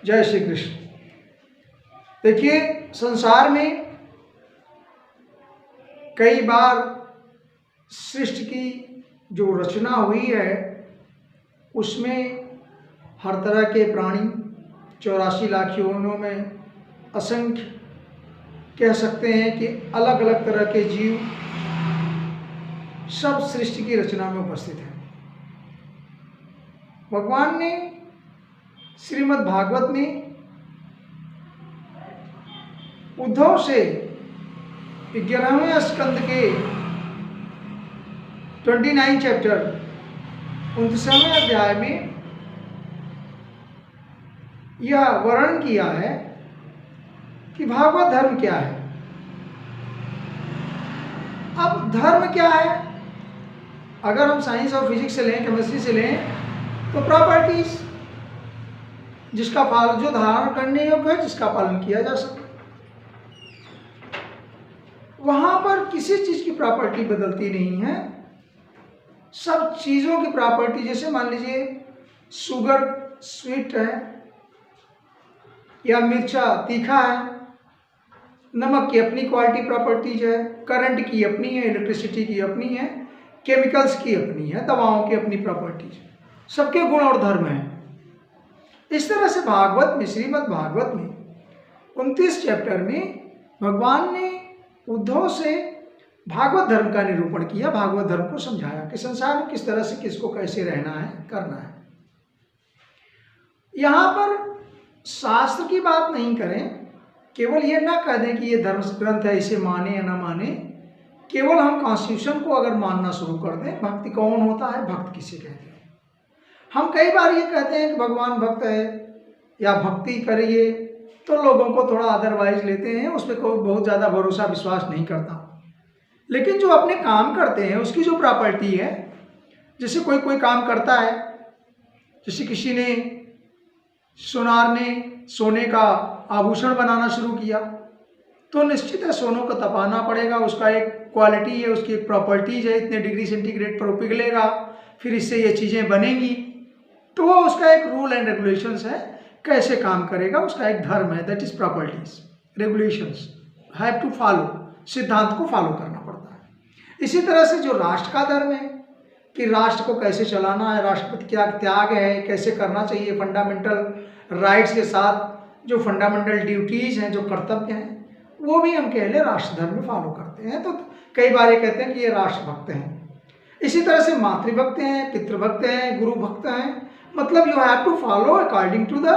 जय श्री कृष्ण। देखिए, संसार में कई बार सृष्टि की जो रचना हुई है उसमें हर तरह के प्राणी 84 लाख योनियों में असंख्य कह सकते हैं कि अलग अलग तरह के जीव सब सृष्टि की रचना में उपस्थित हैं। भगवान ने श्रीमद् भागवत में उद्धव से 11वें स्कंद के 29 चैप्टर 29वें अध्याय में यह वर्णन किया है कि भागवत धर्म क्या है। अब धर्म क्या है, अगर हम साइंस और फिजिक्स से लें, केमिस्ट्री से लें, तो प्रॉपर्टीज जिसका पालन जो धारण करने योग्य है, जिसका पालन किया जा सके, वहां पर किसी चीज की प्रॉपर्टी बदलती नहीं है। सब चीजों की प्रॉपर्टी, जैसे मान लीजिए शुगर स्वीट है या मिर्चा तीखा है, नमक की अपनी क्वालिटी प्रॉपर्टीज है, करंट की अपनी है, इलेक्ट्रिसिटी की अपनी है, केमिकल्स की अपनी है, दवाओं की अपनी प्रॉपर्टीज, सबके गुण और धर्म हैं। इस तरह से भागवत में, श्रीमद् भागवत में 29 चैप्टर में भगवान ने उद्धव से भागवत धर्म का निरूपण किया, भागवत धर्म को समझाया कि संसार में किस तरह से किसको कैसे रहना है, करना है। यहां पर शास्त्र की बात नहीं करें, केवल ये ना कह दें कि ये धर्म ग्रंथ है, इसे माने या ना माने। केवल हम कॉन्स्टिट्यूशन को अगर मानना शुरू कर दें, भक्ति कौन होता है, भक्त किसे कहते हैं। हम कई बार ये कहते हैं कि भगवान भक्त है या भक्ति करिए, तो लोगों को थोड़ा अदरवाइज लेते हैं, उस पर कोई बहुत ज़्यादा भरोसा विश्वास नहीं करता। लेकिन जो अपने काम करते हैं उसकी जो प्रॉपर्टी है, जैसे कोई काम करता है, जैसे किसी ने सोनार ने सोने का आभूषण बनाना शुरू किया, तो निश्चित है सोनों को तपाना पड़ेगा, उसका एक क्वालिटी है, उसकी एक प्रॉपर्टीज है, इतने डिग्री सेंटीग्रेड पर पिघलेगा, फिर इससे ये चीज़ें बनेंगी। तो वो उसका एक रूल एंड रेगुलेशंस है, कैसे काम करेगा, उसका एक धर्म है, that is properties, regulations have to follow, सिद्धांत को फॉलो करना पड़ता है। इसी तरह से जो राष्ट्र का धर्म है कि राष्ट्र को कैसे चलाना है, राष्ट्रपति क्या त्याग है, कैसे करना चाहिए, फंडामेंटल राइट्स के साथ जो फंडामेंटल ड्यूटीज हैं, जो कर्तव्य हैं, वो भी हम कह लें राष्ट्र धर्म में फॉलो करते हैं। तो कई बार ये कहते हैं कि ये राष्ट्रभक्त हैं। इसी तरह से मातृभक्त हैं, पितृभक्त हैं, गुरु भक्त हैं, मतलब you have to follow according to the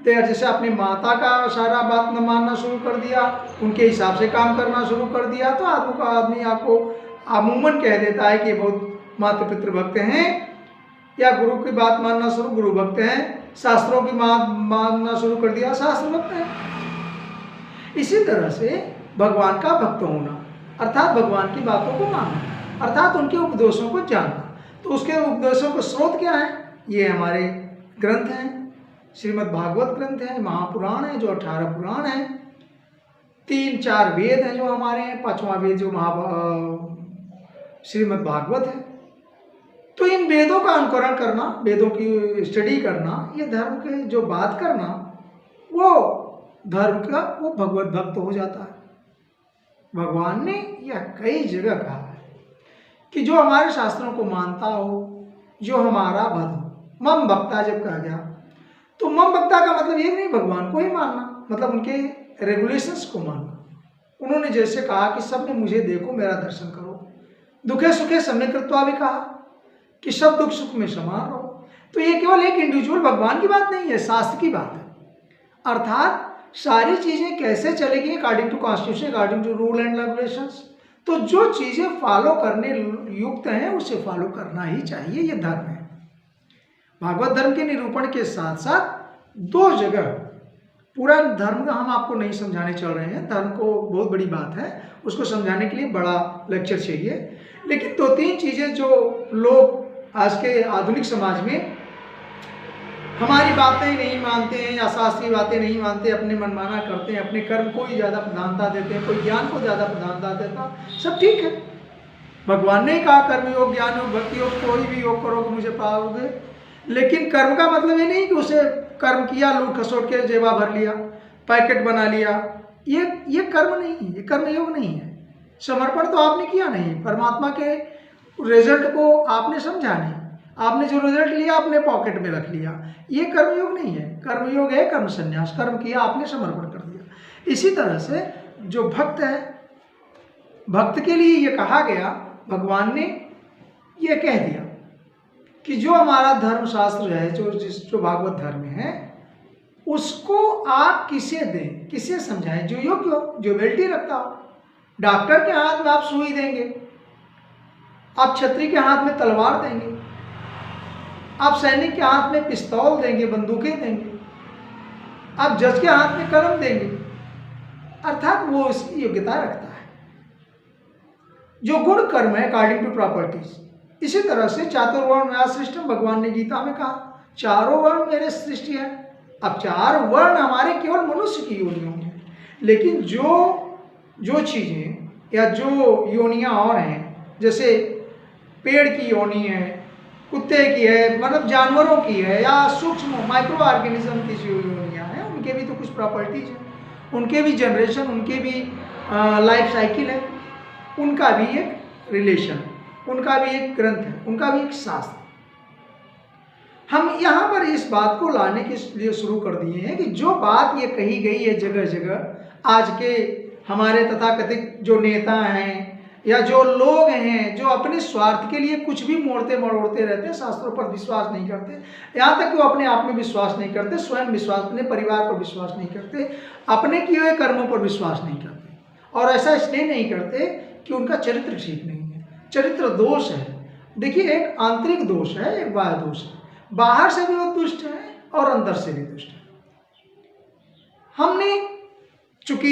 there. जैसे अपनी माता का सारा बात न मानना शुरू कर दिया, उनके हिसाब से काम करना शुरू कर दिया, तो आदमी आपको अमूमन कह देता है कि बहुत माता पितृभक्त हैं, या गुरु की बात मानना शुरू, गुरु भक्त हैं, शास्त्रों की बात मानना शुरू कर दिया, शास्त्र भक्त हैं। इसी तरह से भगवान का भक्त होना अर्थात भगवान की बातों को मानना, अर्थात उनके उपदेशों को जानना। तो उसके उपदेशों का स्रोत क्या है, ये हमारे ग्रंथ हैं, श्रीमद् भागवत ग्रंथ है, महापुराण है जो 18 पुराण हैं, 3-4 वेद हैं जो हमारे हैं, 5वां वेद जो श्रीमद् भागवत है। तो इन वेदों का अनुकरण करना, वेदों की स्टडी करना, ये धर्म के जो बात करना, वो धर्म का वो भगवत भक्त हो जाता है। भगवान ने यह कई जगह कहा है कि जो हमारे शास्त्रों को मानता हो, जो हमारा भक्त हो, मम भक्ता जब कहा गया, तो मम भक्ता का मतलब ये नहीं भगवान को ही मानना, मतलब उनके रेगुलेशंस को मानना। उन्होंने जैसे कहा कि सबने मुझे देखो, मेरा दर्शन करो, दुखे सुखे सम्यक कृत्वा भी कहा कि सब दुख सुख में समान रहो। तो ये केवल एक इंडिविजुअल भगवान की बात नहीं है, शास्त्र की बात है। अर्थात सारी चीजें कैसे चलेगी according to constitution, according to rule and regulations. तो जो चीजें फॉलो करने युक्त हैं उसे फॉलो करना ही चाहिए, ये धर्म है। भागवत धर्म के निरूपण के साथ साथ 2 जगह, पूरा धर्म का हम आपको नहीं समझाने चल रहे हैं, धर्म को बहुत बड़ी बात है, उसको समझाने के लिए बड़ा लेक्चर चाहिए। लेकिन 2-3 चीजें जो लोग आज के आधुनिक समाज में हमारी बातें नहीं मानते हैं या शास्त्रीय बातें नहीं मानते, अपने मनमाना करते हैं, अपने कर्म को ही ज़्यादा प्रधानता देते हैं, कोई ज्ञान को ज़्यादा प्रधानता देता, सब ठीक है। भगवान ने कहा कर्म योग, ज्ञान योग, भक्ति योग, कोई भी योग करोगे मुझे पाओगे। लेकिन कर्म का मतलब ये नहीं कि उसे कर्म किया, लूट खसोट के जेबा भर लिया, पैकेट बना लिया, ये कर्म नहीं है, ये कर्मयोग नहीं है। समर्पण तो आपने किया नहीं, परमात्मा के रिजल्ट को आपने समझा नहीं, आपने जो रिजल्ट लिया अपने पॉकेट में रख लिया, ये कर्मयोग नहीं है। कर्मयोग है कर्म संन्यास, कर्म किया आपने, समर्पण कर दिया। इसी तरह से जो भक्त है, भक्त के लिए ये कहा गया, भगवान ने ये कह दिया कि जो हमारा धर्म शास्त्र है, जो भागवत धर्म है, उसको आप किसे दें, किसे समझाएं? जो योग्य हो, जो बेल्टी रखता हो। डॉक्टर के हाथ में आप सुई देंगे, आप छत्री के हाथ में तलवार देंगे, आप सैनिक के हाथ में पिस्तौल देंगे, बंदूकें देंगे, आप जज के हाथ में कलम देंगे, अर्थात वो उसकी योग्यता रखता है। जो गुण कर्म है अकॉर्डिंग टू प्रॉपर्टीज। इसी तरह से चातुर्वर्ण मया सृष्टम, भगवान ने गीता में कहा चारों वर्ण मेरे सृष्टि है। अब चार वर्ण हमारे केवल मनुष्य की योनियों में, लेकिन जो चीजें या जो योनियां और हैं, जैसे पेड़ की योनि है, कुत्ते की है, मतलब जानवरों की है, या सूक्ष्म माइक्रो ऑर्गेनिज्म की जो योनियां हैं, उनके भी तो कुछ प्रॉपर्टीज हैं, उनके भी जनरेशन, उनके भी लाइफ साइकिल है, उनका भी एक रिलेशन है, उनका भी एक ग्रंथ है, उनका भी एक शास्त्र। हम यहाँ पर इस बात को लाने के लिए शुरू कर दिए हैं कि जो बात ये कही गई है जगह जगह, आज के हमारे तथाकथित जो नेता हैं या जो लोग हैं, जो अपने स्वार्थ के लिए कुछ भी मोड़ते मरोड़ते रहते हैं, शास्त्रों पर विश्वास नहीं करते, यहाँ तक कि वो अपने आप में विश्वास नहीं करते, स्वयं विश्वास, अपने परिवार पर विश्वास नहीं करते, अपने किए हुए कर्मों पर विश्वास नहीं करते, और ऐसा इसलिए नहीं करते कि उनका चरित्र ठीक नहीं है, चरित्र दोष है। देखिए, एक आंतरिक दोष है, एक बाह्य दोष है। बाहर से भी वो दुष्ट है और अंदर से भी दुष्ट है। हमने चूंकि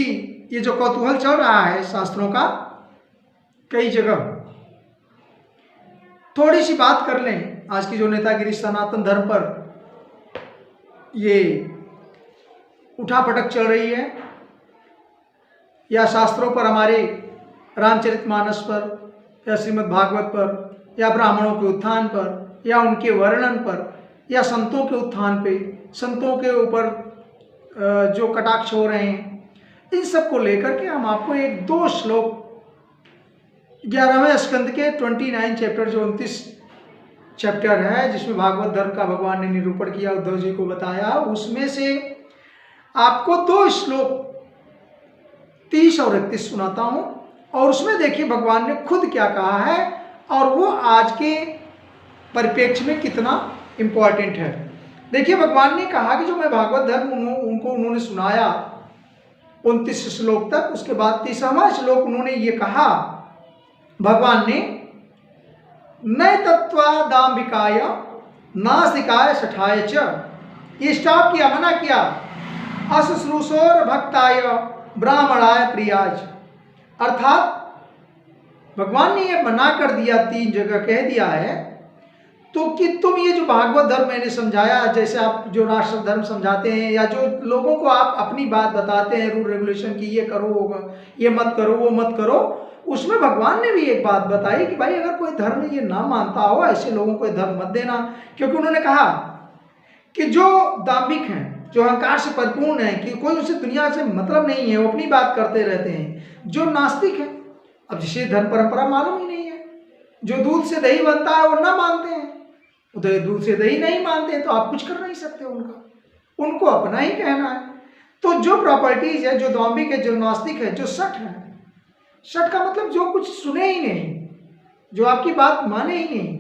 ये जो कौतूहल चल रहा है शास्त्रों का, कई जगह थोड़ी सी बात कर लें। आज की जो नेतागिरी सनातन धर्म पर ये उठापटक चल रही है, या शास्त्रों पर, हमारे रामचरितमानस पर, या श्रीमद् भागवत पर, या ब्राह्मणों के उत्थान पर, या उनके वर्णन पर, या संतों के उत्थान पे, संतों के ऊपर जो कटाक्ष हो रहे हैं, इन सब को लेकर के हम आपको एक दो श्लोक 11वें स्कंद के 29 चैप्टर, जो 29 चैप्टर है, जिसमें भागवत धर्म का भगवान ने निरूपण किया, उद्धव जी को बताया, उसमें से आपको दो श्लोक 30 और 31 सुनाता हूं, और उसमें देखिए भगवान ने खुद क्या कहा है, और वो आज के परिप्रेक्ष्य में कितना इंपॉर्टेंट है। देखिए, भगवान ने कहा कि जो मैं भागवत धर्म उन्होंने सुनाया 29 श्लोक तक, उसके बाद 30वां श्लोक उन्होंने ये कहा, भगवान ने, न तत्वादाम्बिकाय नास्तिकाय सठाय च, ये स्टॉप किया, मना किया, अशुश्रूषोर भक्ताय ब्राह्मणाय प्रियाज। अर्थात भगवान ने ये मना कर दिया, 3 जगह कह दिया है, तो कि तुम ये जो भागवत धर्म मैंने समझाया, जैसे आप जो राष्ट्र धर्म समझाते हैं, या जो लोगों को आप अपनी बात बताते हैं रूल रेगुलेशन की, ये करो, ये मत करो, वो मत करो, उसमें भगवान ने भी एक बात बताई कि भाई अगर कोई धर्म ये ना मानता हो, ऐसे लोगों को धर्म मत देना। क्योंकि उन्होंने कहा कि जो दाम्भिक हैं, जो अहंकार से परिपूर्ण है, कि कोई उसे दुनिया से मतलब नहीं है, वो अपनी बात करते रहते हैं, जो नास्तिक है, अब जिसे धर्म परंपरा मालूम ही नहीं है, जो दूध से दही बनता है वो ना मानते हैं, उधर दूध से दही नहीं मानते हैं, तो आप कुछ कर नहीं सकते उनका, उनको अपना ही कहना है। तो जो प्रॉपर्टीज है, जो दाम्भिक है, जो नास्तिक है, जो सठ है, सठ का मतलब जो कुछ सुने ही नहीं, जो आपकी बात माने ही नहीं।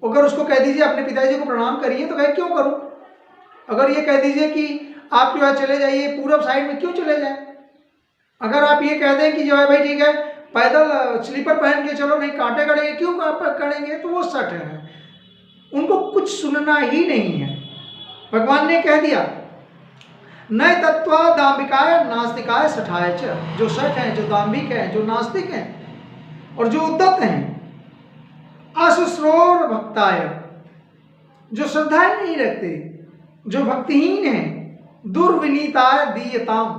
अगर उसको कह दीजिए अपने पिताजी को प्रणाम करिए, तो कहे क्यों करूं? अगर ये कह दीजिए कि आप जो है चले जाइए पूरब साइड में, क्यों चले जाए? अगर आप ये कह दें कि जो है भाई ठीक है पैदल स्लीपर पहन के चलो, नहीं कांटे करेंगे, क्यों करेंगे? तो वो सठ है, उनको कुछ सुनना ही नहीं है। भगवान ने कह दिया, न तत्वा दाम्भिकाय नास्तिकाय सठाय च, जो सठ हैं, जो दाम्भिक हैं, जो नास्तिक हैं और जो उद्धत हैं, अशुश्रोर भक्ताय, जो श्रद्धा ही नहीं रखते, जो भक्तिहीन हैं, दुर्विनीताय दीयताम,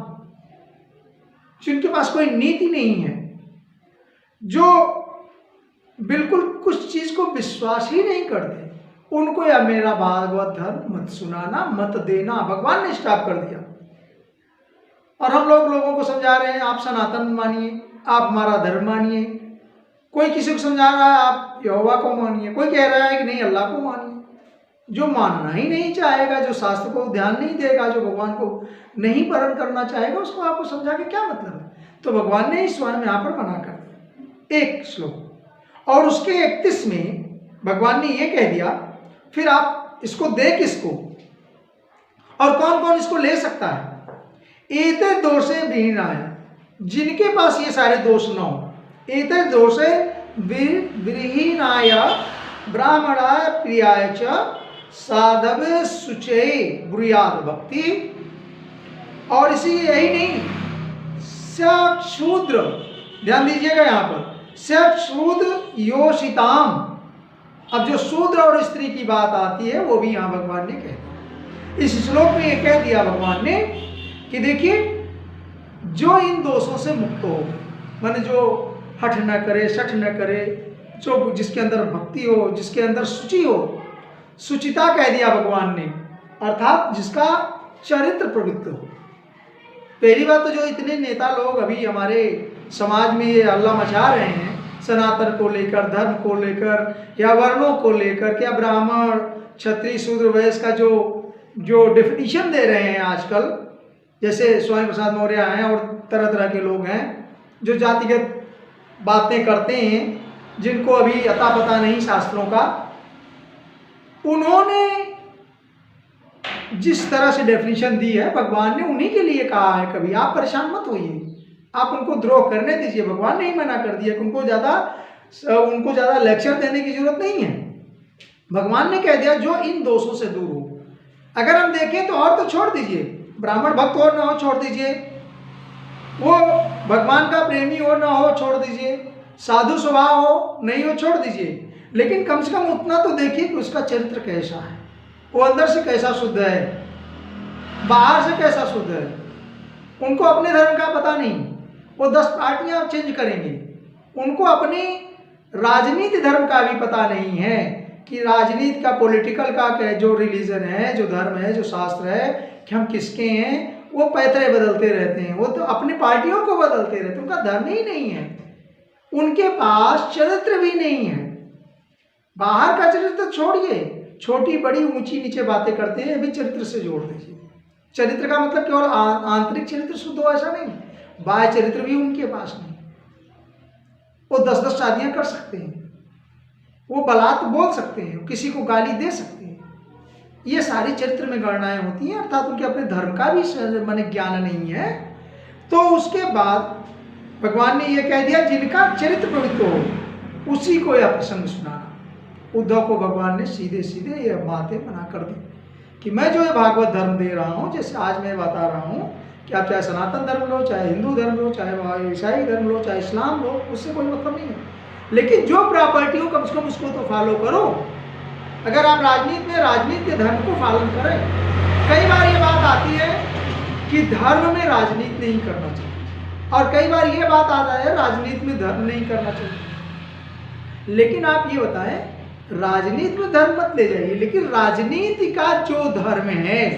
जिनके पास कोई नीति नहीं है, जो बिल्कुल कुछ चीज को विश्वास ही नहीं करते, उनको या मेरा भागवत धर्म मत सुनाना, मत देना, भगवान ने स्टॉप कर दिया। और हम लोगों को समझा रहे हैं आप सनातन मानिए, आप हमारा धर्म मानिए। कोई किसी को समझा रहा है आप यहोवा को मानिए, कोई कह रहा है कि नहीं अल्लाह को मानिए। जो मानना ही नहीं चाहेगा, जो शास्त्र को ध्यान नहीं देगा, जो भगवान को नहीं पालन करना चाहेगा, उसको आपको समझा के क्या मतलब है। तो भगवान ने स्वयं यहाँ पर मना कर दिया एक श्लोक, और उसके 31 में भगवान ने ये कह दिया फिर आप इसको दे किसको और कौन कौन इसको ले सकता है। एते दोषे विहीनाय, जिनके पास ये सारे दोष न हो, एते दोषे विहीनाय ब्राह्मणाय प्रियाय च साधवे शुचे ब्रूयाद भक्ति। और इसी यही नहीं, शूद्र, ध्यान दीजिएगा यहाँ पर, शूद्र योषिताम। अब जो शूद्र और स्त्री की बात आती है वो भी यहाँ भगवान ने कह दिया। इस श्लोक में ये कह दिया भगवान ने कि देखिए जो इन दोषों से मुक्त हो, माने जो हठ न करे, शठ न करे, जो जिसके अंदर भक्ति हो, जिसके अंदर शुचि हो, सुचिता कह दिया भगवान ने, अर्थात जिसका चरित्र पवित्र हो। पहली बात तो जो इतने नेता लोग अभी हमारे समाज में ये हल्ला मचा रहे हैं सनातन को लेकर, धर्म को लेकर, या वर्णों को लेकर, क्या ब्राह्मण क्षत्रिय शूद्र वैश्य का जो डेफिनेशन दे रहे हैं आजकल, जैसे स्वामी प्रसाद मौर्य हैं और तरह तरह के लोग हैं जो जातिगत बातें करते हैं, जिनको अभी अता पता नहीं शास्त्रों का, उन्होंने जिस तरह से डेफिनेशन दी है भगवान ने उन्हीं के लिए कहा है। कभी आप परेशान मत होइए, आप उनको द्रोह करने दीजिए। भगवान ने ही मना कर दिया कि उनको ज़्यादा लेक्चर देने की जरूरत नहीं है। भगवान ने कह दिया जो इन दोषों से दूर हो। अगर हम देखें तो और तो छोड़ दीजिए, ब्राह्मण भक्त हो ना हो छोड़ दीजिए, वो भगवान का प्रेमी हो ना हो छोड़ दीजिए, साधु स्वभाव हो नहीं हो छोड़ दीजिए, लेकिन कम से कम उतना तो देखिए कि उसका चरित्र कैसा है, वो अंदर से कैसा शुद्ध है, बाहर से कैसा शुद्ध है। उनको अपने धर्म का पता नहीं, वो 10 पार्टियां चेंज करेंगे। उनको अपने राजनीति धर्म का भी पता नहीं है कि राजनीति का, पॉलिटिकल का जो रिलीजन है, जो धर्म है, जो शास्त्र है, कि हम किसके हैं। वो पैतरे बदलते रहते हैं, वो तो अपनी पार्टियों को बदलते रहते हैं। उनका धर्म ही नहीं है, उनके पास चरित्र भी नहीं है। बाहर का चरित्र छोड़िए, छोटी बड़ी ऊंची नीचे बातें करते हैं, भी चरित्र से जोड़ दीजिए। चरित्र का मतलब केवल आंतरिक चरित्र शुद्ध हो ऐसा नहीं, बाह्य चरित्र भी उनके पास नहीं। वो 10-10 शादियां कर सकते हैं, वो बलात् बोल सकते हैं, किसी को गाली दे सकते हैं। ये सारी चरित्र में गणनाएं होती हैं, अर्थात उनके अपने धर्म का भी माने ज्ञान नहीं है। तो उसके बाद भगवान ने यह कह दिया जिनका चरित्र पवित्र हो उसी को यह प्रसंग सुनाना। उद्धव को भगवान ने सीधे सीधे यह बातें मना कर दी कि मैं जो ये भागवत धर्म दे रहा हूँ, जैसे आज मैं बता रहा हूँ कि आप चाहे सनातन धर्म लो, चाहे हिंदू धर्म लो, चाहे ईसाई धर्म लो, चाहे इस्लाम लो, उससे कोई मतलब नहीं है। लेकिन जो प्रॉपर्टी हो कम से कम उसको तो फॉलो करो। अगर आप राजनीति के धर्म को पालन करें। कई बार ये बात आती है कि धर्म में राजनीति नहीं करना चाहिए, और कई बार ये बात आता है राजनीति में धर्म नहीं करना चाहिए। लेकिन आप ये बताएं, राजनीति में धर्म मत ले जाइए, लेकिन राजनीति का जो धर्म है,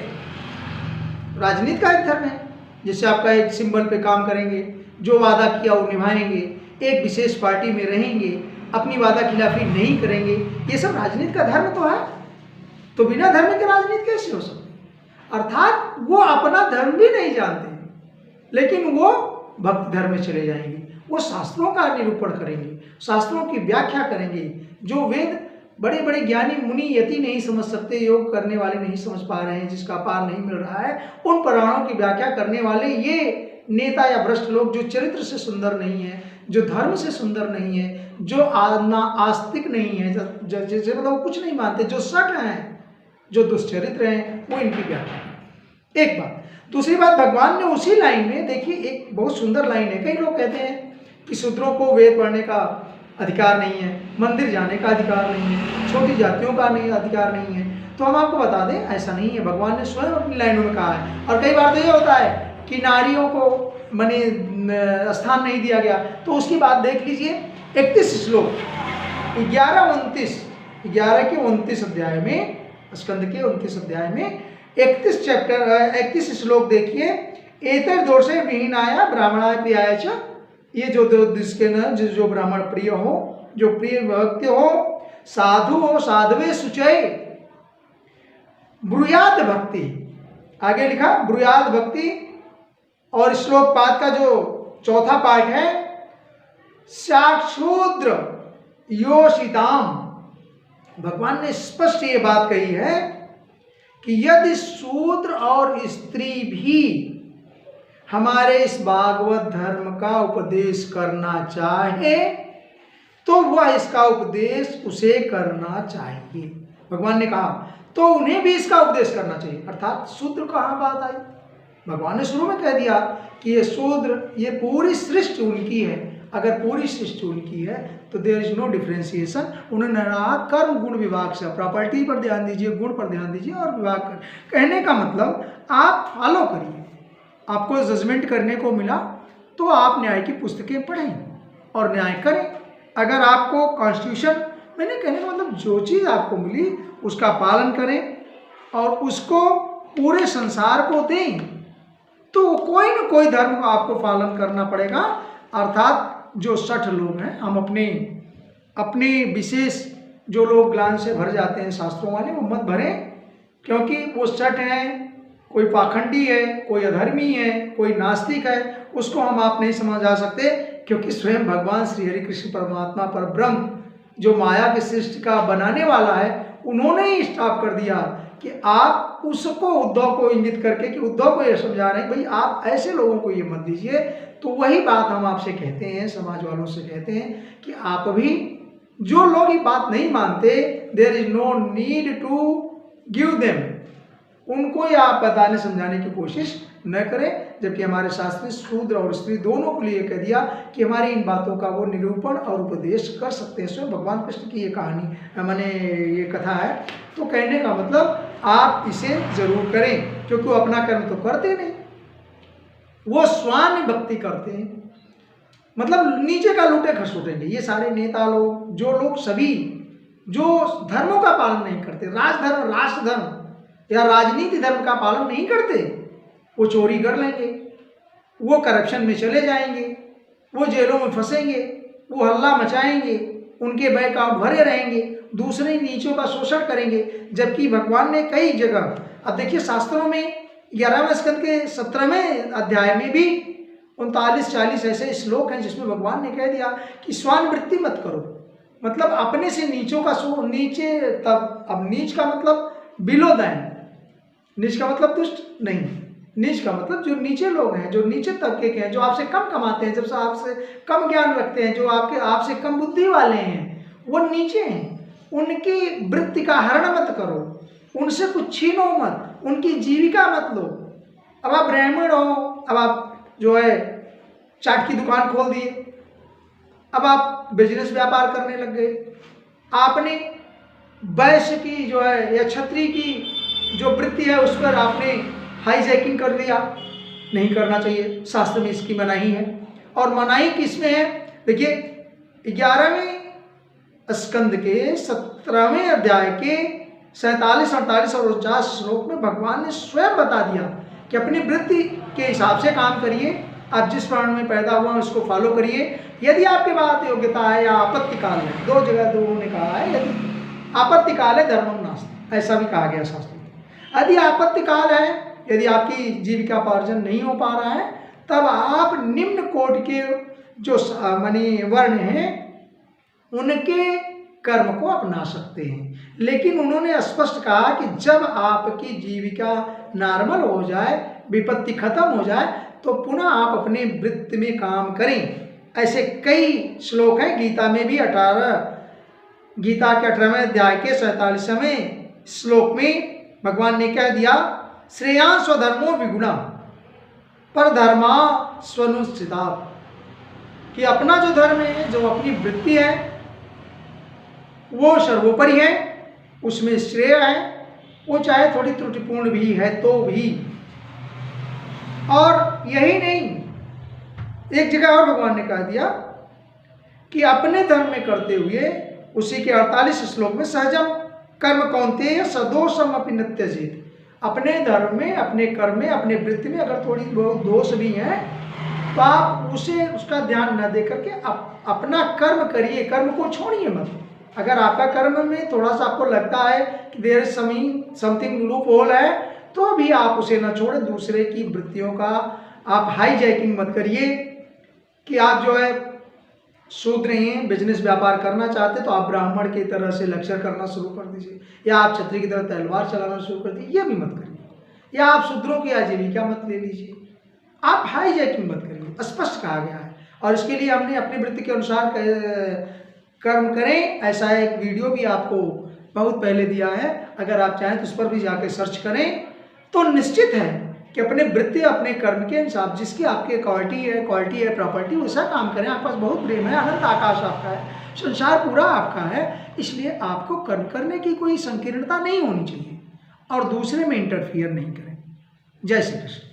राजनीति का एक धर्म है। जैसे आपका एक सिंबल पे काम करेंगे, जो वादा किया वो निभाएंगे, एक विशेष पार्टी में रहेंगे, अपनी वादा खिलाफी नहीं करेंगे, ये सब राजनीति का धर्म तो है। तो बिना धर्म के राजनीति कैसे हो सकती? अर्थात वो अपना धर्म भी नहीं जानते, लेकिन वो भक्ति धर्म में चले जाएंगे। वो शास्त्रों का निरूपण करेंगे, शास्त्रों की व्याख्या करेंगे। जो वेद बड़े बड़े ज्ञानी मुनि यति नहीं समझ सकते, योग करने वाले नहीं समझ पा रहे हैं, जिसका पार नहीं मिल रहा है, उन पुराणों की व्याख्या करने वाले ये नेता या भ्रष्ट लोग जो चरित्र से सुंदर नहीं है, जो धर्म से सुंदर नहीं है, जो आस्तिक नहीं है, जैसे मतलब कुछ नहीं मानते, जो सट हैं, जो दुष्चरित्र हैं, वो इनकी व्याख्या। एक बात। दूसरी बात, भगवान ने उसी लाइन में देखिए एक बहुत सुंदर लाइन है। कई लोग कहते हैं कि शूद्रों को वेद पढ़ने का अधिकार नहीं है, मंदिर जाने का अधिकार नहीं है, छोटी जातियों का नहीं अधिकार नहीं है। तो हम आपको बता दें ऐसा नहीं है, भगवान ने स्वयं अपनी लाइनों में कहा है। और कई बार तो ये होता है कि नारियों को माने स्थान नहीं दिया गया, तो उसकी बात देख लीजिए 31 श्लोक 11-29 11 के 29 अध्याय में, स्कंद के 29 अध्याय में 31 श्लोक देखिए। एतर दोषे विहीनाय ब्राह्मणाय प्रियाय च, ये जो जिसके न जो ब्राह्मण प्रिय हो, जो प्रिय भक्त हो, साधु हो, साधवे सुचय ब्रूयाद भक्ति, आगे लिखा ब्रूयाद भक्ति। और श्लोक पाठ का जो चौथा पाठ है, साक्षूद्र योषिताम, भगवान ने स्पष्ट ये बात कही है कि यदि शूद्र और स्त्री भी हमारे इस भागवत धर्म का उपदेश करना चाहे तो वह इसका उपदेश उसे करना चाहिए। भगवान ने कहा तो उन्हें भी इसका उपदेश करना चाहिए। अर्थात शूद्र कहाँ बात आई? भगवान ने शुरू में कह दिया कि ये शूद्र, ये पूरी सृष्टि उनकी है। अगर पूरी सृष्टि उनकी है तो देयर इज नो डिफ्रेंसिएशन। उन्होंने कहा कर्म गुण विभाग से, प्रॉपर्टी पर ध्यान दीजिए, गुण पर ध्यान दीजिए और विभाग कर। कहने का मतलब आप फॉलो करिए। आपको जजमेंट करने को मिला तो आप न्याय की पुस्तकें पढ़ें और न्याय करें। अगर आपको कॉन्स्टिट्यूशन, मैंने कहने का मतलब जो चीज़ आपको मिली उसका पालन करें और उसको पूरे संसार को दें, तो कोई न कोई धर्म को आपको पालन करना पड़ेगा। अर्थात जो 60 लोग हैं, हम अपने विशेष जो लोग ग्लान से भर जाते हैं शास्त्रों वाले, वो मत भरें, क्योंकि वो 60 हैं। कोई पाखंडी है, कोई अधर्मी है, कोई नास्तिक है, उसको हम आप नहीं समझा सकते, क्योंकि स्वयं भगवान श्री हरि कृष्ण परमात्मा पर ब्रह्म जो माया की सृष्टि का बनाने वाला है, उन्होंने ही स्टॉप कर दिया कि आप उसको, उद्धव को इंगित करके कि उद्धव को ये समझा रहे हैं भाई आप ऐसे लोगों को ये मत दीजिए। तो वही बात हम आपसे कहते हैं, समाज वालों से कहते हैं कि आप भी, जो लोग ये बात नहीं मानते, there is no need to give them, उनको या आप बताने समझाने की कोशिश न करें। जबकि हमारे शास्त्र ने शूद्र और स्त्री दोनों को लिए कह दिया कि हमारी इन बातों का वो निरूपण और उपदेश कर सकते हैं। स्वयं भगवान कृष्ण की ये कहानी, मैंने ये कथा है। तो कहने का मतलब आप इसे जरूर करें, क्योंकि वो अपना कर्म तो करते नहीं, वो स्वान भक्ति करते हैं। मतलब नीचे का लूटे खसोटेंगे ये सारे नेता लोग, जो लोग सभी जो धर्मों का पालन नहीं करते, राजधर्म, राष्ट्र धर्म या राजनीति धर्म का पालन नहीं करते, वो चोरी कर लेंगे, वो करप्शन में चले जाएंगे, वो जेलों में फंसेंगे, वो हल्ला मचाएंगे, उनके बैंक अकाउंट भरे रहेंगे, दूसरे नीचों का शोषण करेंगे। जबकि भगवान ने कई जगह, अब देखिए शास्त्रों में 11वें स्कंद के 17वें अध्याय में भी 39-40 ऐसे श्लोक हैं जिसमें भगवान ने कह दिया कि स्वान वृत्ति मत करो। मतलब अपने से नीचों का नीचे, तब अब नीच का मतलब बिलो दैन, नीच का मतलब दुष्ट नहीं, नीच का मतलब जो नीचे लोग हैं, जो नीचे तबके के हैं, जो आपसे कम कमाते हैं, जब से आपसे कम ज्ञान रखते हैं, जो आपसे कम बुद्धि वाले हैं, वो नीचे हैं। उनकी वृत्ति का हरण मत करो, उनसे कुछ छीनो मत, उनकी जीविका मत लो। अब आप ब्राह्मण हो, अब आप जो है चाट की दुकान खोल दिए, अब आप बिजनेस व्यापार करने लग गए, आपने वैश्य की जो है या क्षत्रिय की जो वृत्ति है उस पर आपने हाईजैकिंग कर दिया। नहीं करना चाहिए, शास्त्र में इसकी मनाही है। और मनाही किसमें है? देखिए 11वें स्कंद के 17वें अध्याय के 47, 48 और 49 श्लोक में भगवान ने स्वयं बता दिया कि अपनी वृत्ति के हिसाब से काम करिए, आप जिस प्राण में पैदा हुआ उसको फॉलो करिए। यदि आपके पास योग्यता है या आपत्ति काल है, दो जगह दो ने कहा है, यदि आपत्ति काल है धर्मम नास्ति, ऐसा भी कहा गया शास्त्र में। यदि आपत्ति काल है, यदि आपकी जीविका पार्जन नहीं हो पा रहा है, तब आप निम्न कोटि के जो मानी वर्ण हैं उनके कर्म को अपना सकते हैं। लेकिन उन्होंने स्पष्ट कहा कि जब आपकी जीविका नॉर्मल हो जाए, विपत्ति खत्म हो जाए, तो पुनः आप अपने वृत्ति में काम करें। ऐसे कई श्लोक हैं गीता में भी। गीता के 18वें अध्याय के 47वें श्लोक में भगवान ने कह दिया, श्रेया स्वधर्मो विगुणा पर धर्मा स्वनुष्ठिता, कि अपना जो धर्म है, जो अपनी वृत्ति है, वो सर्वोपरि है, उसमें श्रेय है, वो चाहे थोड़ी त्रुटिपूर्ण भी है तो भी। और यही नहीं, एक जगह और भगवान ने कह दिया कि अपने धर्म में करते हुए उसी के 48 श्लोक में सहजम कर्म कौन्तेय सदोषम अपि न त्यजेत। अपने धर्म में, अपने कर्म में, अपने वृत्ति में अगर थोड़ी बहुत दोष भी हैं तो आप उसे उसका ध्यान न दे करके अपना कर्म करिए, कर्म को छोड़िए मत। अगर आपका कर्म में थोड़ा सा आपको लगता है कि there is something loophole है तो भी आप उसे न छोड़ें। दूसरे की वृत्तियों का आप हाईजैकिंग मत करिए कि आप जो है शूद्र हैं, बिजनेस व्यापार करना चाहते तो आप ब्राह्मण की तरह से लेक्चर करना शुरू कर दीजिए, या आप क्षत्रिय की तरह तलवार चलाना शुरू कर दीजिए, ये भी मत करिए। या आप शूद्रों की आजीविका मत ले लीजिए, आप हाईजैकिंग मत करिए, स्पष्ट कहा गया है। और इसके लिए हमने अपनी वृत्ति के अनुसार कर्म करें, ऐसा एक वीडियो भी आपको बहुत पहले दिया है, अगर आप चाहें तो उस पर भी जाके सर्च करें। तो निश्चित है कि अपने वृत्ति, अपने कर्म के हिसाब जिसकी आपकी क्वालिटी है, प्रॉपर्टी, वैसा काम करें। आपके पास बहुत प्रेम है, अनंत आकाश आपका है, संसार पूरा आपका है, इसलिए आपको कर्म करने की कोई संकीर्णता नहीं होनी चाहिए और दूसरे में इंटरफियर नहीं करें। जय श्री कृष्ण।